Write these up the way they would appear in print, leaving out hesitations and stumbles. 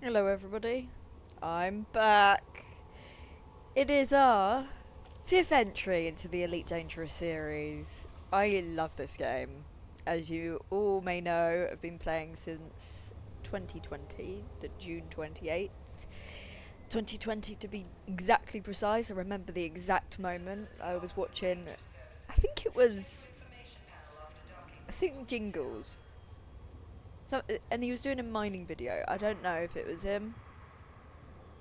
Hello everybody, I'm back. It is our 5th entry into the Elite Dangerous series. I love this game. As you all may know, I've been playing since 2020, the June 28th. 2020 to be exactly precise. I remember the exact moment I was watching, I think it was, I think Jingles. So, and he was doing a mining video. I don't know if it was him,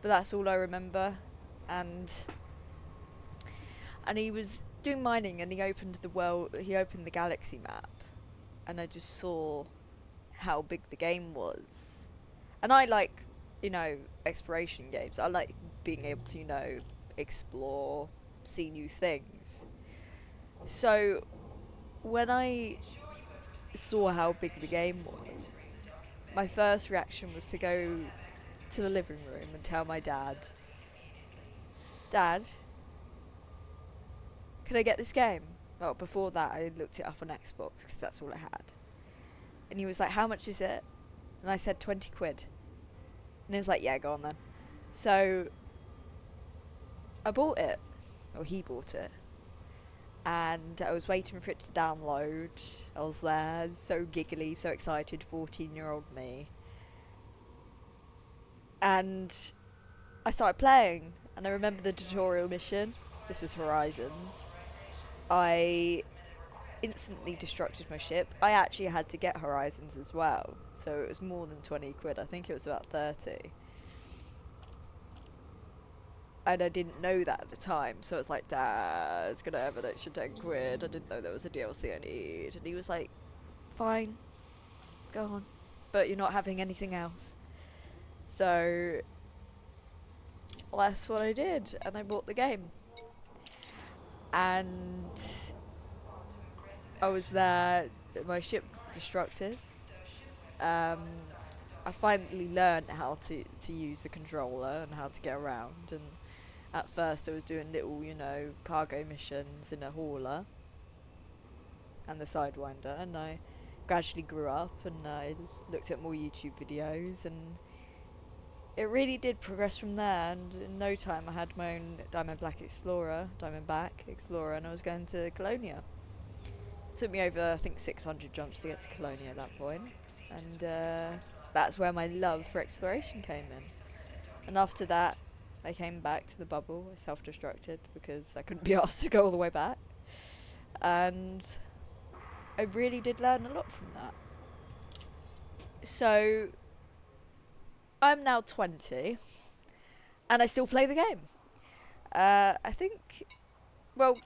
but that's all I remember. And he was doing mining, and he opened the galaxy map, and I just saw how big the game was. And I like, exploration games. I like being able to, explore, see new things. So when I saw how big the game was, my first reaction was to go to the living room and tell my Dad, can I get this game? Well, before that, I looked it up on Xbox because that's all I had. And he was like, how much is it? And I said 20 quid. And he was like, yeah, go on then. So I bought it. Or he bought it. And I was waiting for it to download. I was there, so giggly, so excited, 14-year-old me. And I started playing. And I remember the tutorial mission. This was Horizons. I instantly destructed my ship. I actually had to get Horizons as well, so it was more than 20 quid. I think it was about 30. And I didn't know that at the time, so it's like, Dad, it's gonna have an extra 10 quid. I didn't know there was a DLC I need. And he was like, fine, go on, but you're not having anything else. So that's what I did, and I bought the game. And I was there, my ship destructed. um, I finally learned how to use the controller and how to get around. And at first I was doing little, cargo missions in a hauler and the Sidewinder, and I gradually grew up and I looked at more YouTube videos, and it really did progress from there. And in no time I had my own Diamondback Explorer, and I was going to Colonia. It took me over, I think, 600 jumps to get to Colonia at that point. And that's where my love for exploration came in. And after that, I came back to the bubble. I self-destructed because I couldn't be asked to go all the way back. And I really did learn a lot from that. So I'm now 20, and I still play the game. I think, well,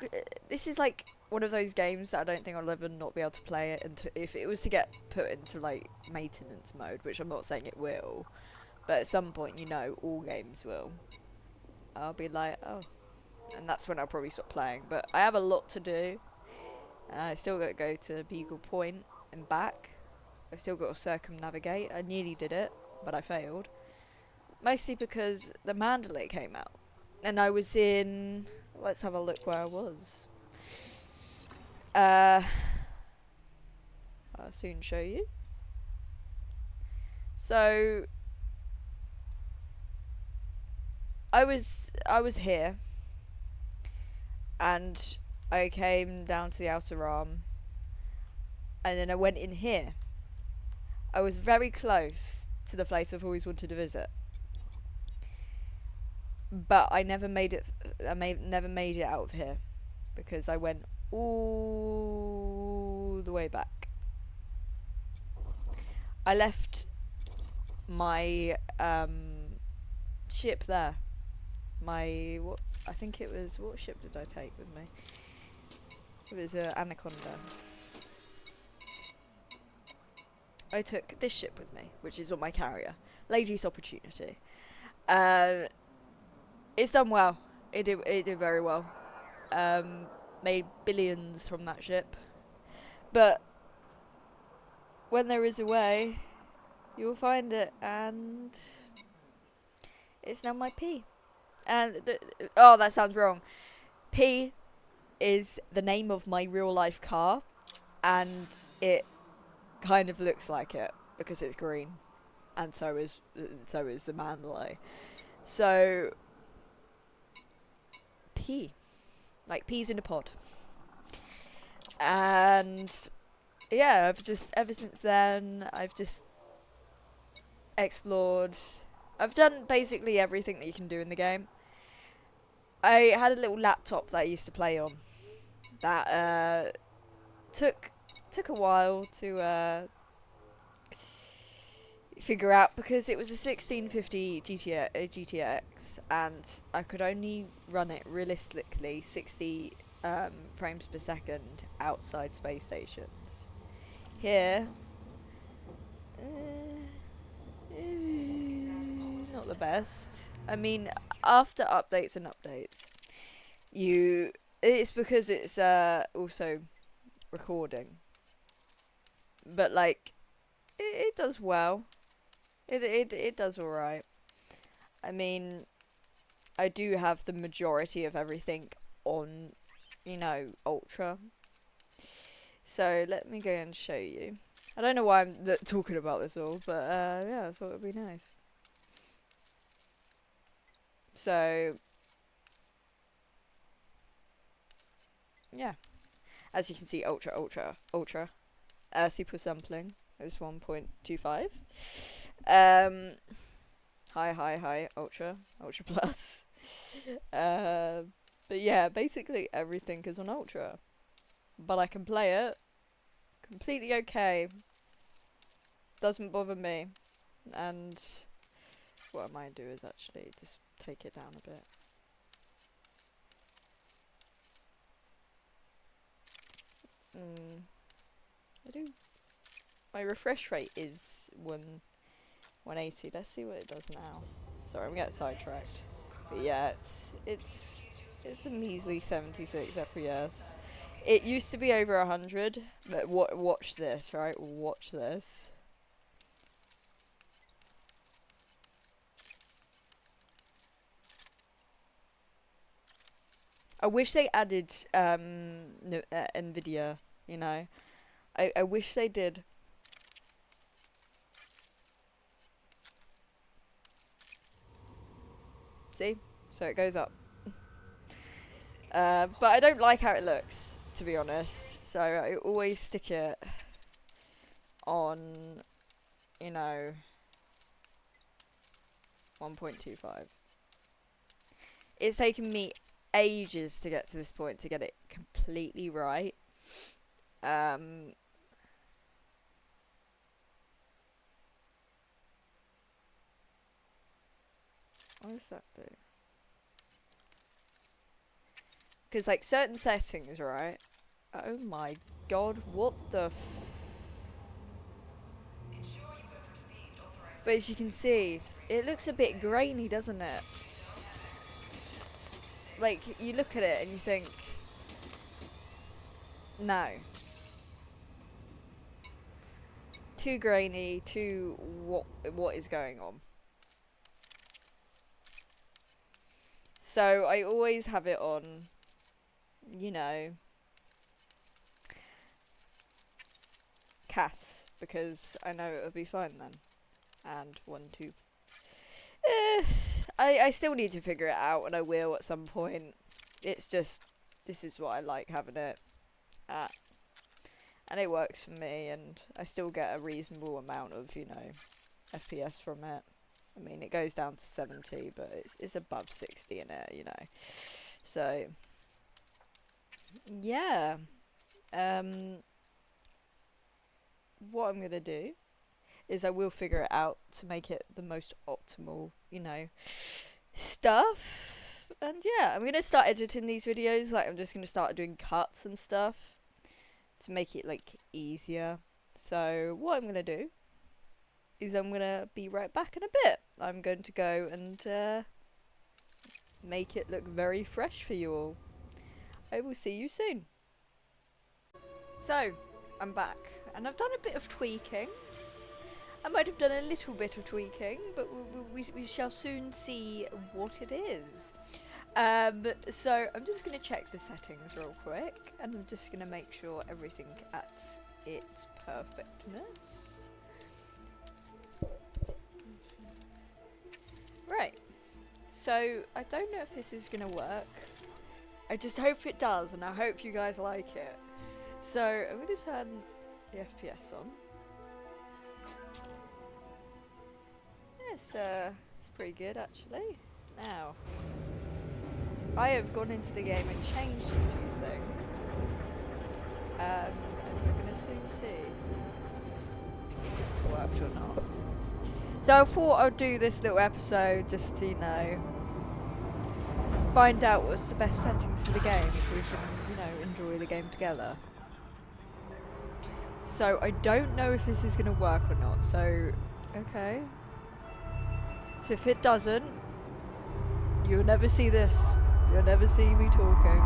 this is like one of those games that I don't think I'll ever not be able to play it until, if it was to get put into like maintenance mode, which I'm not saying it will, but at some point, all games will. I'll be like, oh, and that's when I'll probably stop playing. But I have a lot to do. I still got to go to Beagle Point and back. I've still got to circumnavigate. I nearly did it, but I failed. Mostly because the Mandalay came out. And I was in... Let's have a look where I was. I'll soon show you. So... I was here. And I came down to the outer arm. And then I went in here. I was very close to the place I've always wanted to visit. But I never made it. Never made it out of here because I went all the way back. I left my ship there. What ship did I take with me? It was an Anaconda. I took this ship with me, which is on my carrier, Lady's Opportunity. It's done well. It did very well. Made billions from that ship. But when there is a way, you will find it, and it's now my P. And oh, that sounds wrong. P is the name of my real life car, and it kind of looks like it because it's green. and so is the Mandalay. So like peas in a pod, and yeah, I've just ever since then I've just explored. I've done basically everything that you can do in the game. I had a little laptop that I used to play on that took a while to figure out because it was a 1650 GTX and I could only run it realistically 60 frames per second outside space stations. Here, not the best. I mean, after updates and updates, it's because it's also recording, but like it does well. It does alright. I mean, I do have the majority of everything on, ultra. So let me go and show you. I don't know why I'm talking about this all, but yeah, I thought it'd be nice. So yeah, as you can see, ultra. Super sampling is 1.25. High, ultra plus. But yeah, basically everything is on ultra. But I can play it completely okay. Doesn't bother me. And what I might do is actually just take it down a bit. I do. My refresh rate is 180. Let's see what it does now. Sorry, I'm getting sidetracked. But yeah, it's a measly 76 FPS. It used to be over 100, but watch this, right? Watch this. I wish they added Nvidia, I wish they did. See? So it goes up. But I don't like how it looks, to be honest. So I always stick it on, 1.25. It's taken me ages to get to this point to get it completely right. What does that do? Because like certain settings, right? Oh my god, what the But as you can see, it looks a bit grainy, doesn't it? Like, you look at it and you think, no. Too grainy, too what is going on? So I always have it on, CAS, because I know it'll be fine then. And 1, 2. I still need to figure it out, and I will at some point. It's just, this is what I like having it at. And it works for me, and I still get a reasonable amount of, FPS from it. I mean, it goes down to 70, but it's above 60 in it, So, yeah. What I'm going to do is I will figure it out to make it the most optimal, stuff. And yeah, I'm going to start editing these videos. Like, I'm just going to start doing cuts and stuff to make it, like, easier. So, what I'm going to do is I'm going to be right back in a bit. I'm going to go and make it look very fresh for you all. I will see you soon. So, I'm back, and I've done a bit of tweaking. I might have done a little bit of tweaking, but we shall soon see what it is. So I'm just going to check the settings real quick, and I'm just going to make sure everything at its perfectness. Right. So I don't know if this is gonna work. I just hope it does, and I hope you guys like it. So I'm gonna turn the FPS on. It's pretty good actually. Now, I have gone into the game and changed a few things. And we're gonna soon see if it's worked or not. So I thought I'd do this little episode just to, find out what's the best settings for the game so we can, enjoy the game together. So I don't know if this is going to work or not, so, okay. So if it doesn't, you'll never see this. You'll never see me talking.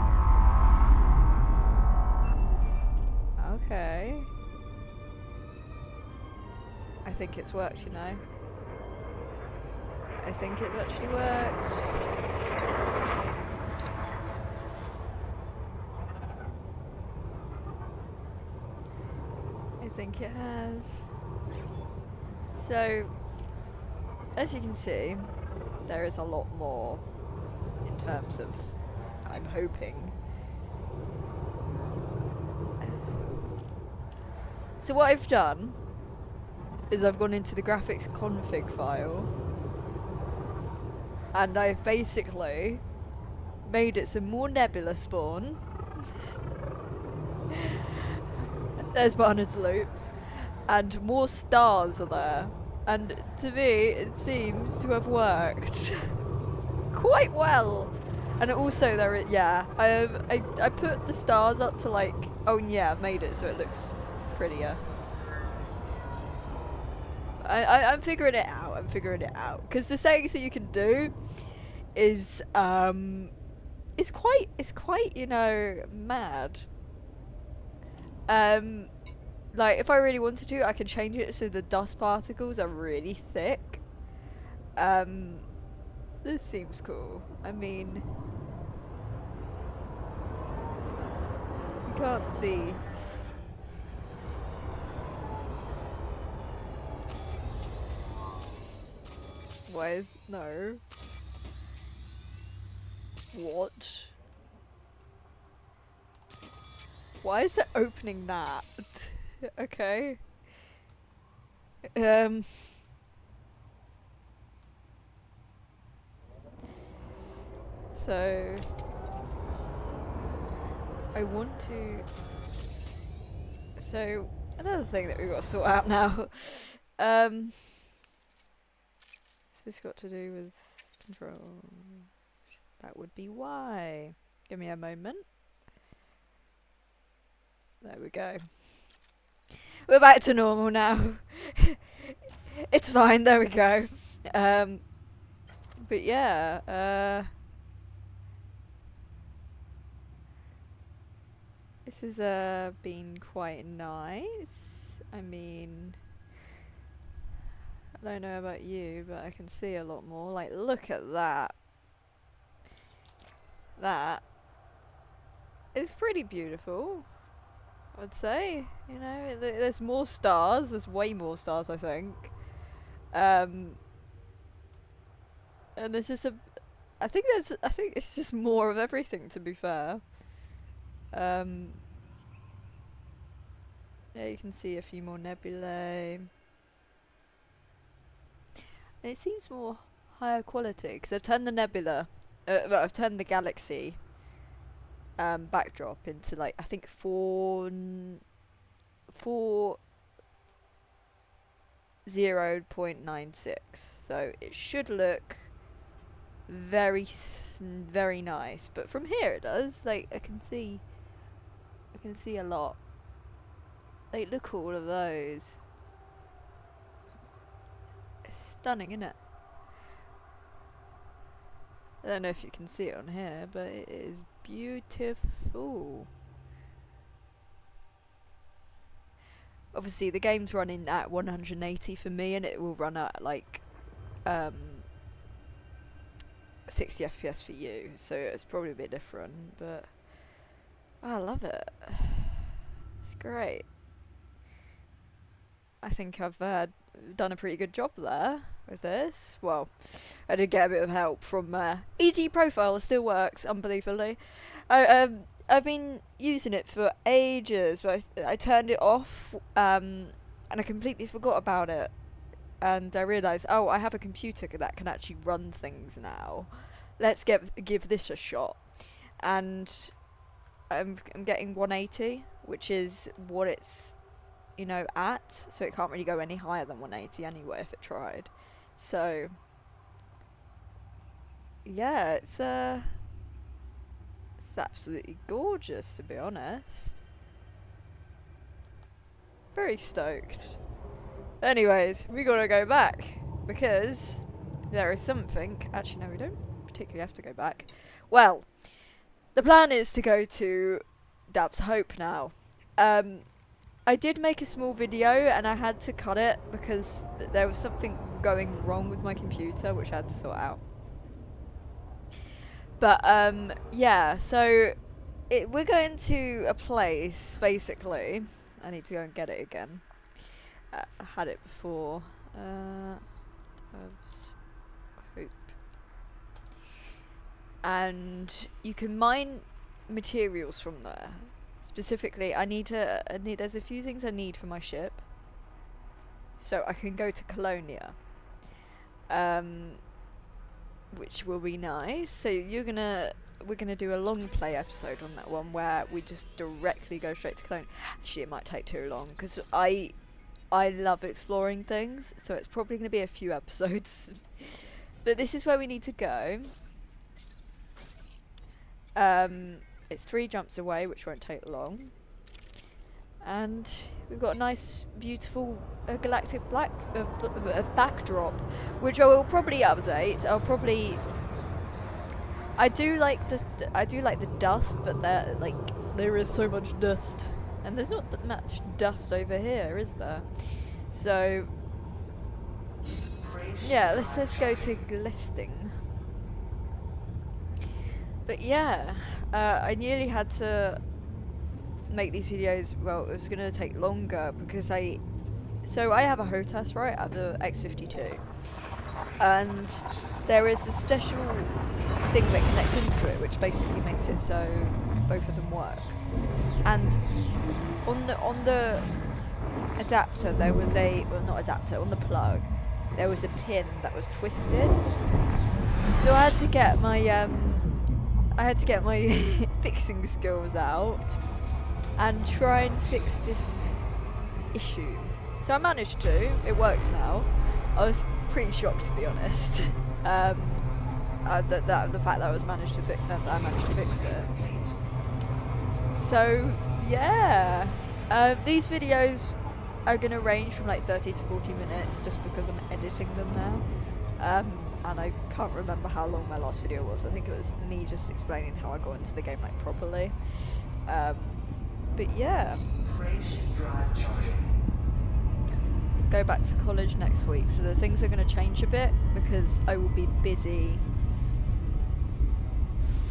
Okay. I think it's worked, I think it's actually worked. I think it has. So, as you can see, there is a lot more in terms of, I'm hoping. So what I've done is I've gone into the graphics config file and I've basically made it some more nebula spawn. There's Barnard's Loop. And more stars are there. And to me, it seems to have worked quite well. And also I put the stars up to I've made it so it looks prettier. I'm figuring it out. Because the settings that you can do is it's quite mad. If I really wanted to, I can change it so the dust particles are really thick. This seems cool. I mean, you can't see. No. What? Why is it opening that? Okay. So I want to. So another thing that we've got to sort out now. What's this got to do with control? That would be why. Give me a moment. There we go. We're back to normal now. It's fine, there we go. But yeah, this has been quite nice. I mean, I don't know about you, but I can see a lot more. Like, look at that. That is pretty beautiful, I would say. There's more stars. There's way more stars, I think. And there's just I think it's just more of everything, to be fair. Yeah, you can see a few more nebulae. And it seems more higher quality because I've turned the nebula, I've turned the galaxy backdrop into I think 0.96, so it should look very nice. But from here it does. I can see a lot. Look at all of those. It's stunning, isn't it? I don't know if you can see it on here, but it is beautiful. Obviously the game's running at 180 for me, and it will run at 60 FPS for you, so it's probably a bit different, but I love it. It's great. I think I've done a pretty good job there with this. Well, I did get a bit of help from EG Profile. It still works, unbelievably. I've been using it for ages, but I turned it off, and I completely forgot about it. And I realised, oh, I have a computer that can actually run things now. Let's give this a shot. And I'm getting 180, which is what it's, you know, at. So it can't really go any higher than 180 anyway if it tried. So yeah, it's absolutely gorgeous, to be honest. Very stoked. Anyways, we gotta go back because there is something. Actually, no, we don't particularly have to go back. Well, the plan is to go to Dab's Hope now. I did make a small video and I had to cut it because there was something going wrong with my computer which I had to sort out. But yeah, so we're going to a place, basically. I need to go and get it again. I had it before. Dab's Hope. And you can mine materials from there. Specifically, there's a few things I need for my ship. So I can go to Colonia. Which will be nice. So we're gonna do a long play episode on that one where we just directly go straight to Colonia. Actually, it might take too long because I love exploring things, so it's probably gonna be a few episodes. But this is where we need to go. It's 3 jumps away, which won't take long. And we've got a nice, beautiful galactic backdrop, which I will probably update. I do like the dust, but there is so much dust, and there's not that much dust over here, is there? So yeah, let's go to Glisting. But yeah, I nearly had to make these videos. Well, it was going to take longer because I have a HOTAS, right? I have the X52, and there is a special thing that connects into it, which basically makes it so both of them work. And on the adapter, there was on the plug, there was a pin that was twisted. So I had to get my fixing skills out and try and fix this issue. So I managed to. It works now. I was pretty shocked, to be honest. The fact that I managed to fix it. So yeah, these videos are gonna range from like 30 to 40 minutes, just because I'm editing them now. And I can't remember how long my last video was. I think it was me just explaining how I got into the game like properly. But yeah. Go back to college next week, so the things are going to change a bit because I will be busy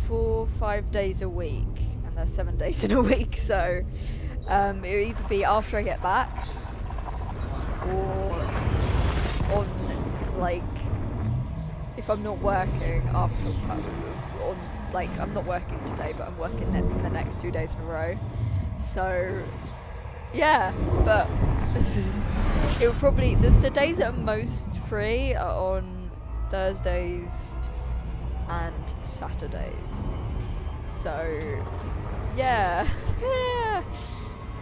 4-5 days a week, and there's 7 days in a week, so it'll either be after I get back or on, like, if I'm not working after, I'm not working today, but I'm working the next 2 days in a row. So yeah, but it will probably, the days that are most free are on Thursdays and Saturdays. So yeah.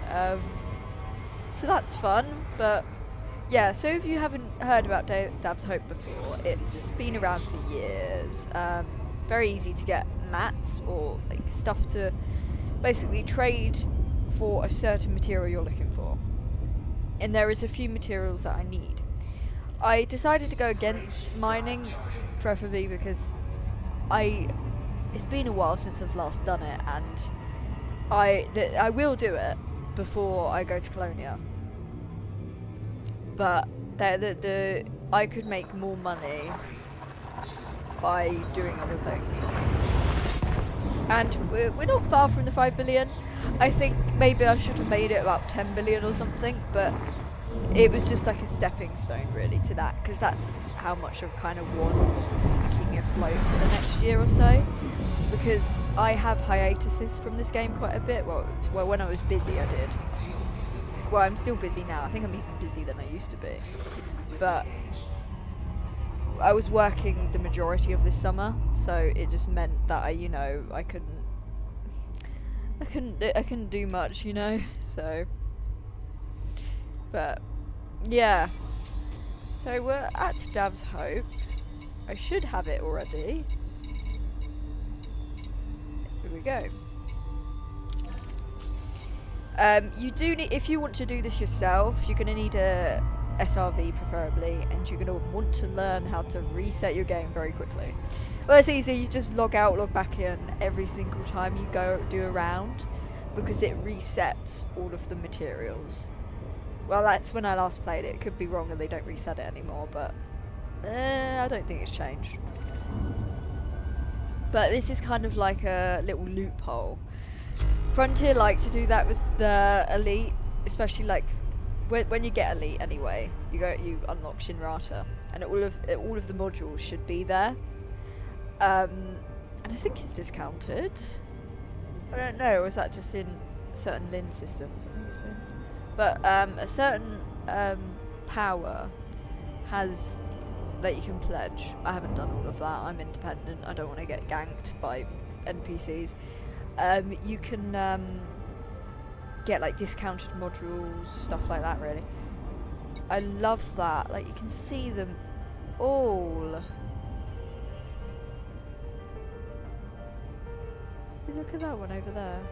So that's fun. But yeah, so if you haven't heard about Dab's Hope before, it's been around for years. Very easy to get mats or like stuff to basically trade for a certain material you're looking for. And there is a few materials that I need. I decided to go against mining, preferably because it's been a while since I've last done it, and I will do it before I go to Colonia. But I could make more money by doing other things. And we're not far from the 5 billion. I think maybe I should have made it about 10 billion or something, but it was just like a stepping stone really to that, because that's how much I kind of want, just to keep me afloat for the next year or so, because I have hiatuses from this game quite a bit. Well, when I was busy I did. Well, I'm still busy now. I think I'm even busier than I used to be, but I was working the majority of this summer, so it just meant that I couldn't do much, so. But yeah, so we're at Dav's Hope. I should have it already. Here we go. You do need, if you want to do this yourself, you're going to need a SRV preferably, and you're going to want to learn how to reset your game very quickly. Well, it's easy. You just log out, log back in every single time you do a round, because it resets all of the materials. Well, that's when I last played it. It could be wrong and they don't reset it anymore, but I don't think it's changed. But this is kind of like a little loophole. Frontier like to do that with the elite, especially like when you get elite anyway. You unlock Shinrata, and all of the modules should be there. And I think it's discounted. I don't know. Or is that just in certain Lin systems? I think it's Lin. But a certain power has that you can pledge. I haven't done all of that. I'm independent. I don't want to get ganked by NPCs. You can get like discounted modules, stuff like that. Really, I love that. Like you can see them all. Look at that one over there.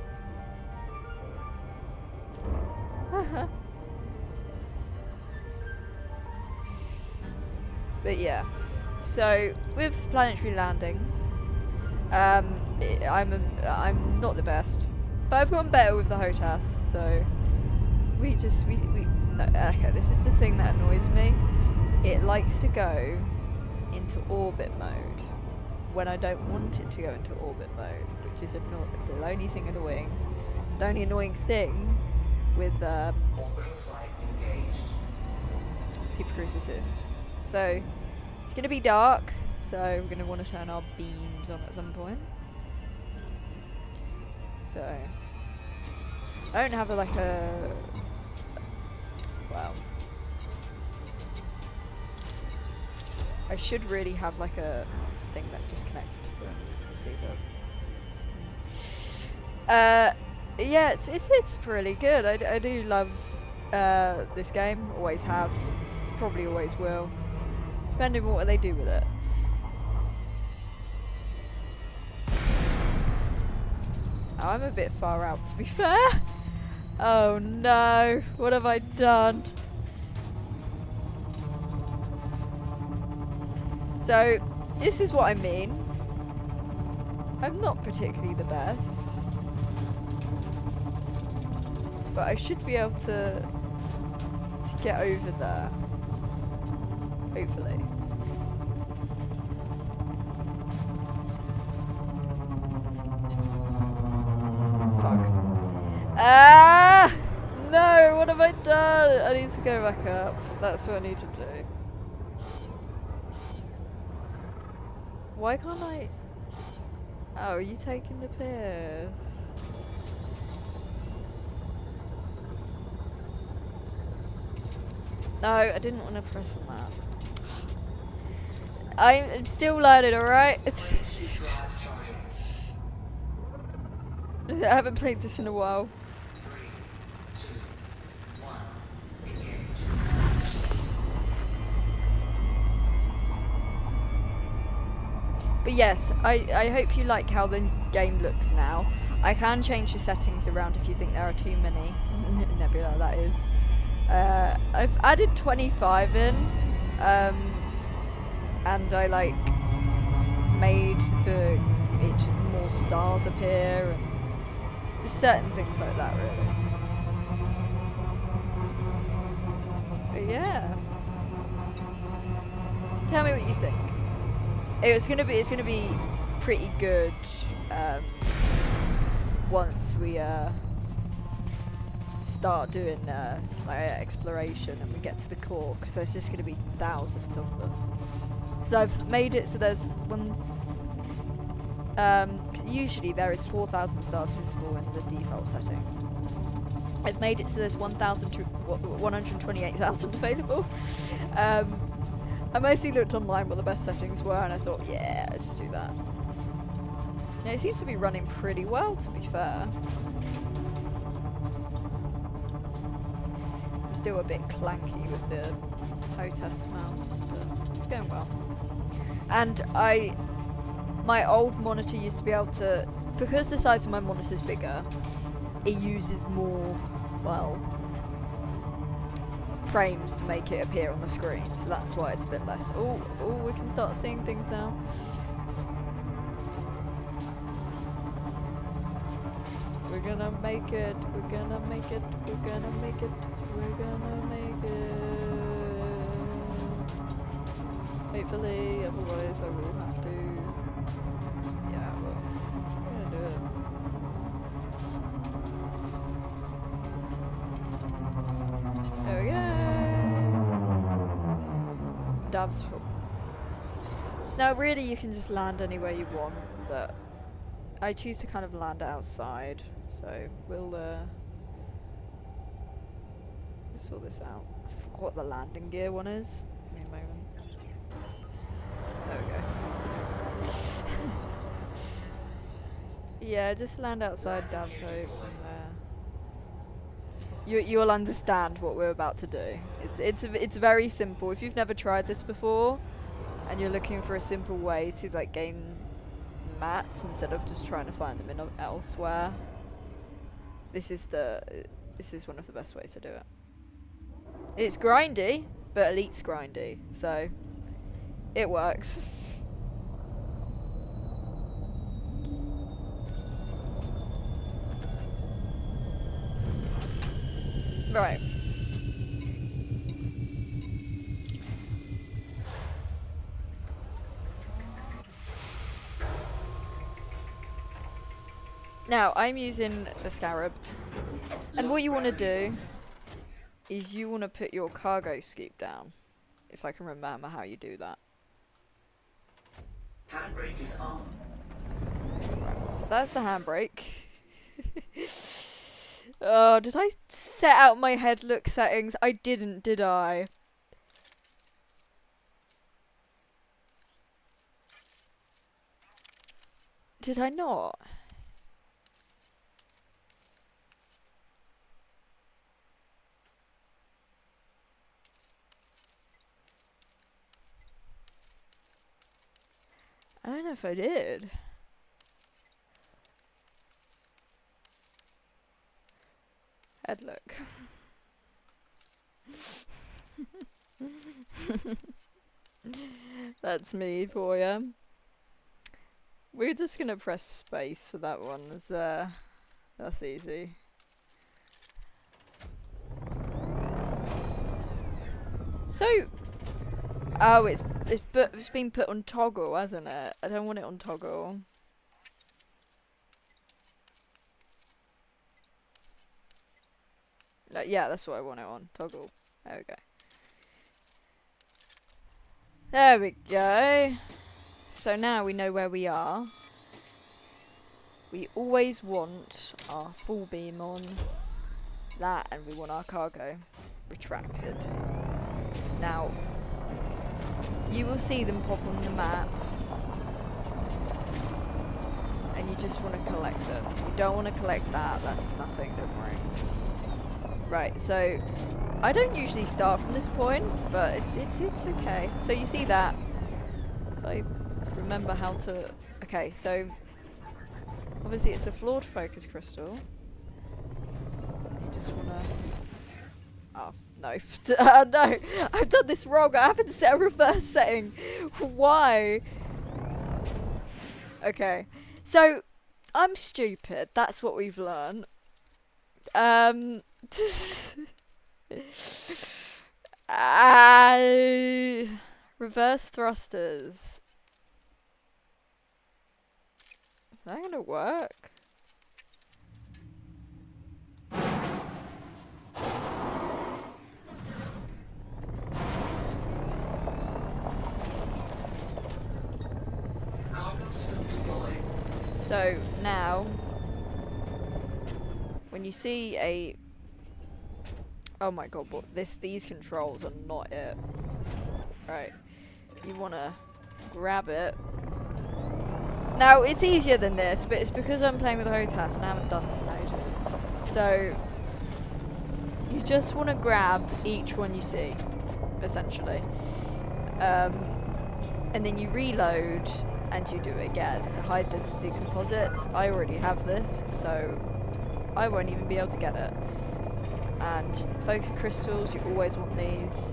But yeah, so with planetary landings, I'm not the best, but I've gotten better with the HOTAS. So no, okay. This is the thing that annoys me. It likes to go into orbit mode when I don't want it to go into orbit mode, which is the only thing annoying. The only annoying thing with Super Cruise Assist. So it's going to be dark, so we're going to want to turn our beams on at some point. So I don't have well, I should really have like a thing that's just connected to it. Let's see that. Yeah, it's really good. I do love this game. Always have, probably always will, depending on what they do with it. Oh, I'm a bit far out, to be fair. Oh no, what have I done? So this is what I mean. I'm not particularly the best, but I should be able to get over there, hopefully. Fuck. Ah! No, what have I done? I need to go back up. That's what I need to do. Why can't I? Oh, are you taking the piss? No, I didn't want to press on that. I'm still learning, alright? I haven't played this in a while. 3, 2, 1, engage. But yes, I hope you like how the game looks now. I can change the settings around if you think there are too many. Nebula, that is. I've added 25 in, and I like made more stars appear, and just certain things like that, really. But yeah, tell me what you think. It's gonna be pretty good once we start doing like exploration and we get to the core, because there's just going to be thousands of them. So I've made it so there's one. Usually there is 4,000 stars visible in the default settings. I've made it so there's 128,000 available. I mostly looked online what the best settings were, and I thought, yeah, let's just do that. Now, it seems to be running pretty well, to be fair. I'm still a bit clanky with the HOTAS mouse, but it's going well. And my old monitor used to be able to, because the size of my monitor is bigger, it uses more, well, frames to make it appear on the screen, so that's why it's a bit less. Oh, we can start seeing things now. We're gonna make it, we're gonna make it, we're gonna make it, we're gonna make it. Hopefully, otherwise I will have to. Yeah, well, I'm gonna do it. There we go. Dab's hope. Now, really, you can just land anywhere you want, but I choose to kind of land outside, so we'll sort this out. I forgot what the landing gear one is. Give me a moment. There we go. Yeah, just land outside Dab's hope, and you'll understand what we're about to do. It's very simple. If you've never tried this before, and you're looking for a simple way to like gain mats instead of just trying to find them elsewhere, this is one of the best ways to do it. It's grindy, but Elite's grindy, so it works. Right. Now, I'm using the Scarab, and what you want to do is you want to put your cargo scoop down, if I can remember how you do that. Handbrake is on. Right, so that's the handbrake. Oh, did I set out my head look settings? I didn't, did I? Did I not? I don't know if I did. Head look. That's me for you. We're just gonna press space for that one. That's easy. So, oh, it's been put on toggle, hasn't it? I don't want it on toggle. Yeah, that's what I want it on toggle. There we go. There we go. So now we know where we are. We always want our full beam on that, and we want our cargo retracted. Now, you will see them pop on the map, and you just want to collect them. You don't want to collect that, that's nothing, don't worry. Right, so I don't usually start from this point, but it's okay. So you see that, if I remember how to, okay, so obviously it's a flawed focus crystal. You just want to, oh, no. No, I've done this wrong. I haven't set a reverse setting. Why? Okay, so I'm stupid. That's what we've learned. Reverse thrusters. Is that gonna work? So now, when you see a... Oh my god, but these controls are not it. Right. You want to grab it. Now, it's easier than this, but it's because I'm playing with HOTAS and I haven't done this in ages. So, you just want to grab each one you see, essentially. And then you reload and you do it again. So high density composites, I already have this, so I won't even be able to get it. And focus crystals, you always want these.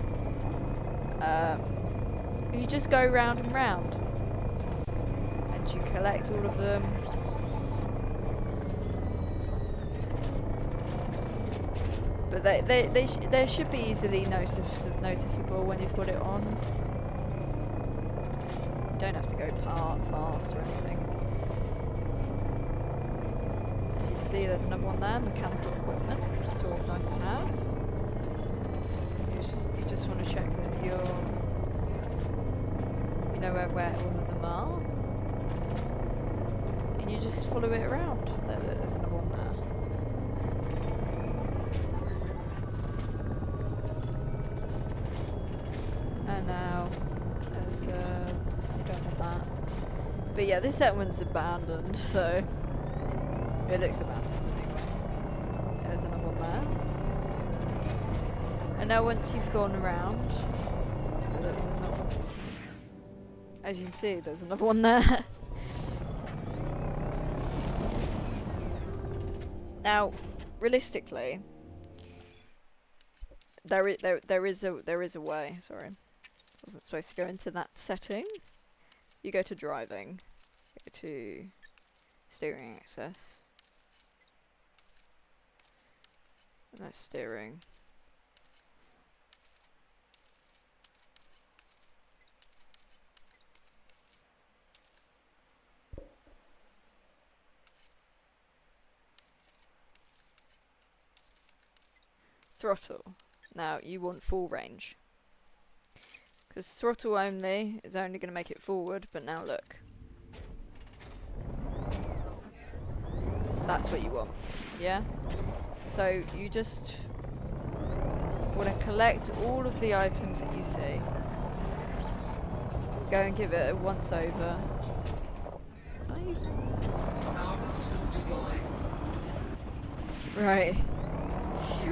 You just go round and round. And you collect all of them. But they should be easily noticeable when you've got it on. You don't have to go fast or anything. As you can see, there's another one there, mechanical equipment. It's always nice to have. You just want to check that you know where all of them are. And you just follow it around. There's another one there. And now, there's you don't want that. But yeah, this settlement's abandoned, so it looks abandoned anyway. There's another one there. And now once you've gone around, there's another one. As you can see, there's another one there. Now, realistically, there is a way. Sorry, wasn't supposed to go into that setting. You go to driving, go to steering access, and that's steering. Throttle. Now you want full range. Because throttle only is only going to make it forward, but now look. That's what you want. Yeah? So you just want to collect all of the items that you see. Go and give it a once over. Right.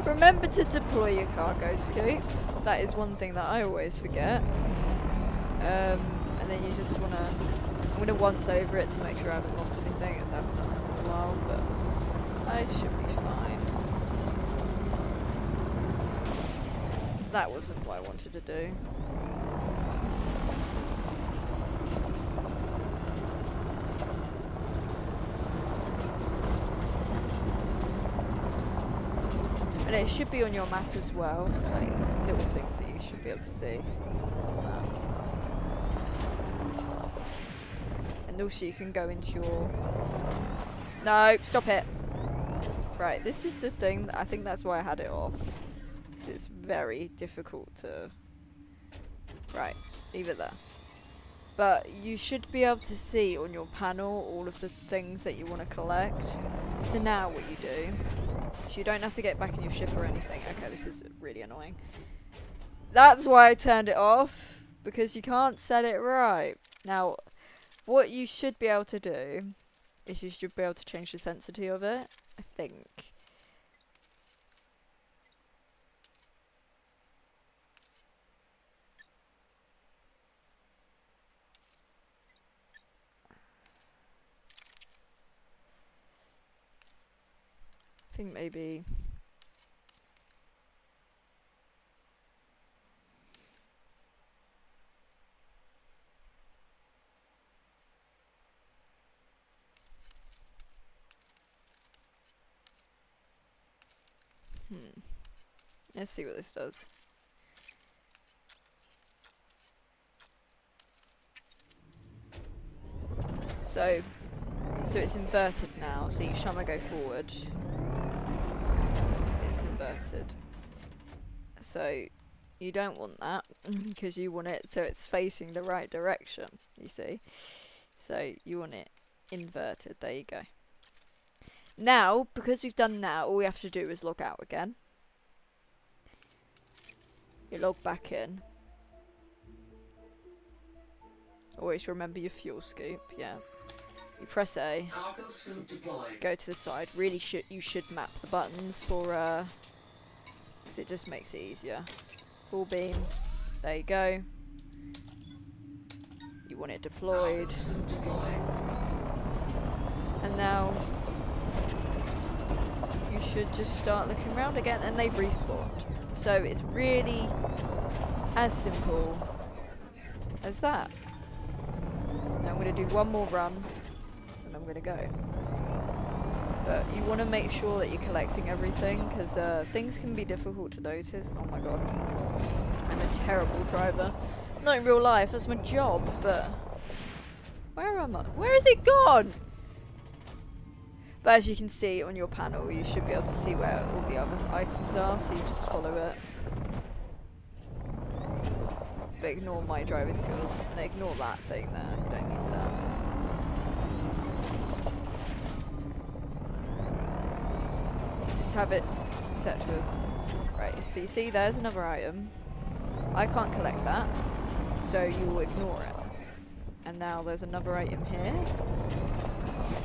Remember to deploy your cargo scope. That is one thing that I always forget. And then you just want to... I'm going to once over it to make sure I haven't lost anything, as I haven't done this in a while, but I should be fine. That wasn't what I wanted to do. And it should be on your map as well, like little things that you should be able to see. What's that? And also you can go into your... No, stop it! Right, this is the thing, I think that's why I had it off. So it's very difficult to... Right, leave it there. But you should be able to see on your panel all of the things that you want to collect. So now what you do... So you don't have to get back in your ship or anything. Okay, this is really annoying. That's why I turned it off, because you can't set it right. Now, what you should be able to do is you should be able to change the sensitivity of it, I think. I think maybe... Let's see what this does. So it's inverted now, so each time I go forward, it's inverted. So you don't want that, because you want it so it's facing the right direction, you see. So you want it inverted. There you go. Now, because we've done that, all we have to do is log out again. You log back in. Always remember your fuel scoop, yeah. You press A. Cargo scoop deployed. Go to the side. Really you should map the buttons for because it just makes it easier. Full beam. There you go. You want it deployed. Cargo scoop deployed. And now you should just start looking around again, and they've respawned. So it's really as simple as that. Now I'm going to do one more run, and I'm going to go. But you want to make sure that you're collecting everything, because things can be difficult to notice. Oh my god. I'm a terrible driver. Not in real life, that's my job, but... Where am I? Where is it gone? But as you can see on your panel, you should be able to see where all the other items are, so you just follow it. But ignore my driving skills, and ignore that thing there, you don't need that. Just have it set to a... Right, so you see there's another item. I can't collect that, so you will ignore it. And now there's another item here.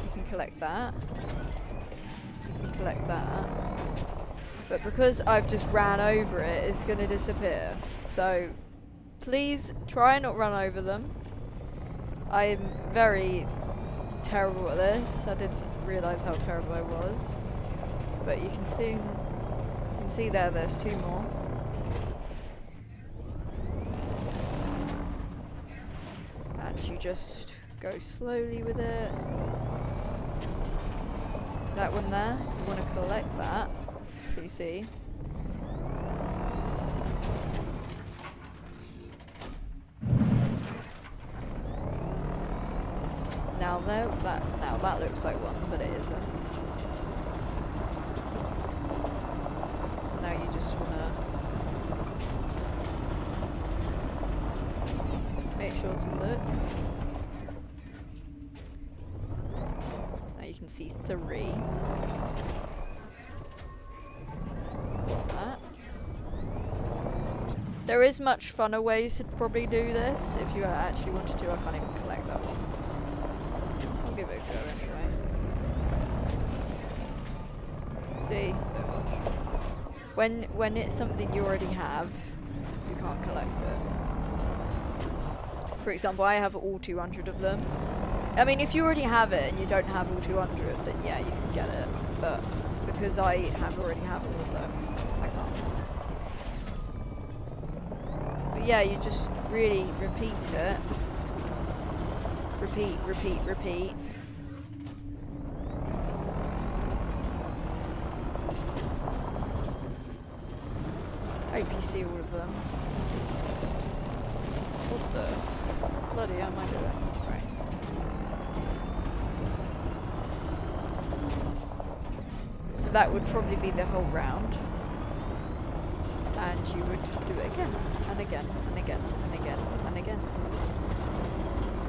You can collect that. You can collect that. But because I've just ran over it, it's going to disappear. So please try and not run over them. I am very terrible at this. I didn't realise how terrible I was. But you can see there's two more. And you just go slowly with it. That one there, you want to collect that. So you see. Now that looks like one, but it isn't. So now you just wanna make sure to look. Now you can see 3. Got that. There is much funner ways to probably do this if you actually wanted to. I can't even collect that one. I'll give it a go anyway. See, when it's something you already have, you can't collect it. For example, I have all 200 of them. I mean, if you already have it and you don't have all 200, then yeah, you can get it. But because I already have all of them, I can't. But yeah, you just really repeat it. Repeat, repeat, repeat. Hope you see all of them. What the bloody hell am I doing? Right. So that would probably be the whole round. And you would just do it again, and again, and again, and again, and again.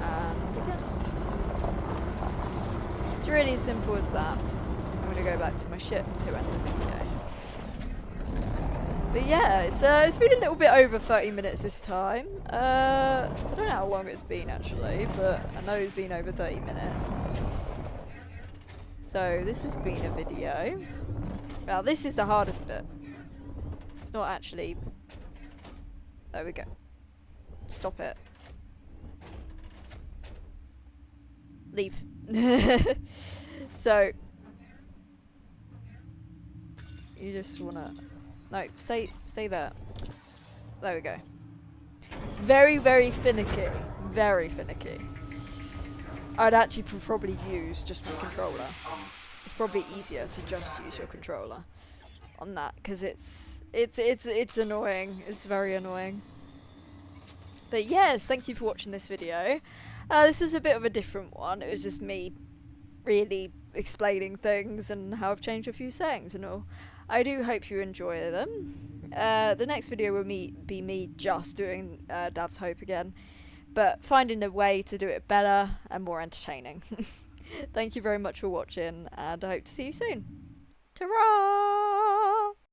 And again. It's really as simple as that. I'm going to go back to my ship to end the video. But yeah, it's been a little bit over 30 minutes this time. I don't know how long it's been actually, but I know it's been over 30 minutes. So this has been a video. Now this is the hardest bit. It's not actually... There we go. Stop it. Leave. So you just wanna... No, stay there. There we go. It's very, very finicky. Very finicky. I'd actually probably use just my controller. It's probably easier to just use your controller on that, because it's annoying. It's very annoying. But yes, thank you for watching this video. This was a bit of a different one. It was just me really explaining things and how I've changed a few settings and all. I do hope you enjoy them. The next video will be me just doing Dav's Hope again, but finding a way to do it better and more entertaining. Thank you very much for watching, and I hope to see you soon. Ta-ra!